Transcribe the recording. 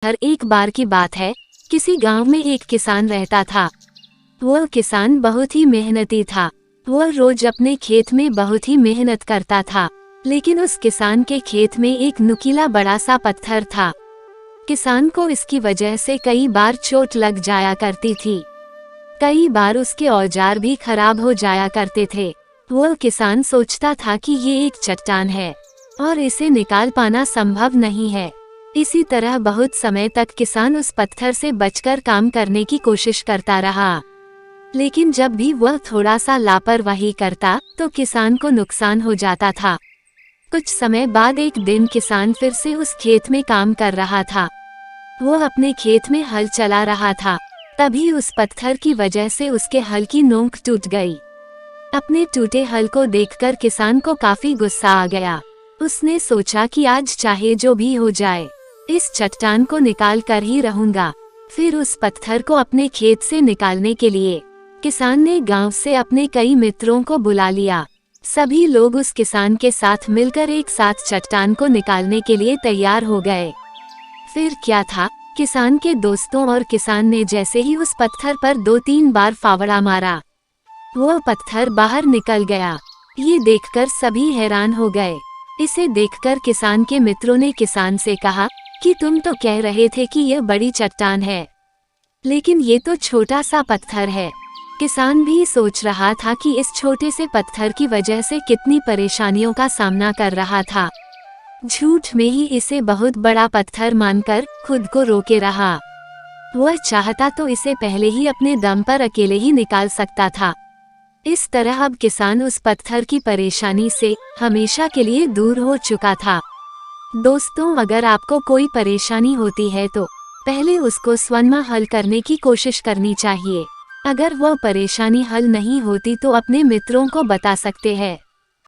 हर एक बार की बात है, किसी गांव में एक किसान रहता था। वह किसान बहुत ही मेहनती था। वह रोज अपने खेत में बहुत ही मेहनत करता था, लेकिन उस किसान के खेत में एक नुकीला बड़ा सा पत्थर था। किसान को इसकी वजह से कई बार चोट लग जाया करती थी। कई बार उसके औजार भी खराब हो जाया करते थे। वह किसान सोचता था कि ये एक चट्टान है और इसे निकाल पाना संभव नहीं है। इसी तरह बहुत समय तक किसान उस पत्थर से बचकर काम करने की कोशिश करता रहा, लेकिन जब भी वह थोड़ा सा लापरवाही करता तो किसान को नुकसान हो जाता था। कुछ समय बाद एक दिन किसान फिर से उस खेत में काम कर रहा था। वह अपने खेत में हल चला रहा था, तभी उस पत्थर की वजह से उसके हल की नोक टूट गई। अपने टूटे हल को देखकर किसान को काफी गुस्सा आ गया। उसने सोचा कि आज चाहे जो भी हो जाए, इस चट्टान को निकाल कर ही रहूंगा। फिर उस पत्थर को अपने खेत से निकालने के लिए किसान ने गांव से अपने कई मित्रों को बुला लिया। सभी लोग उस किसान के साथ मिलकर एक साथ चट्टान को निकालने के लिए तैयार हो गए। फिर क्या था, किसान के दोस्तों और किसान ने जैसे ही उस पत्थर पर 2-3 बार फावड़ा मारा, वह पत्थर बाहर निकल गया। ये देखकर सभी हैरान हो गए। इसे देखकर किसान के मित्रों ने किसान से कहा कि तुम तो कह रहे थे कि यह बड़ी चट्टान है, लेकिन ये तो छोटा सा पत्थर है। किसान भी सोच रहा था कि इस छोटे से पत्थर की वजह से कितनी परेशानियों का सामना कर रहा था। झूठ में ही इसे बहुत बड़ा पत्थर मानकर खुद को रोके रहा। वह चाहता तो इसे पहले ही अपने दम पर अकेले ही निकाल सकता था। इस तरह अब किसान उस पत्थर की परेशानी से हमेशा के लिए दूर हो चुका था। दोस्तों, अगर आपको कोई परेशानी होती है तो पहले उसको स्वयं हल करने की कोशिश करनी चाहिए। अगर वह परेशानी हल नहीं होती तो अपने मित्रों को बता सकते हैं।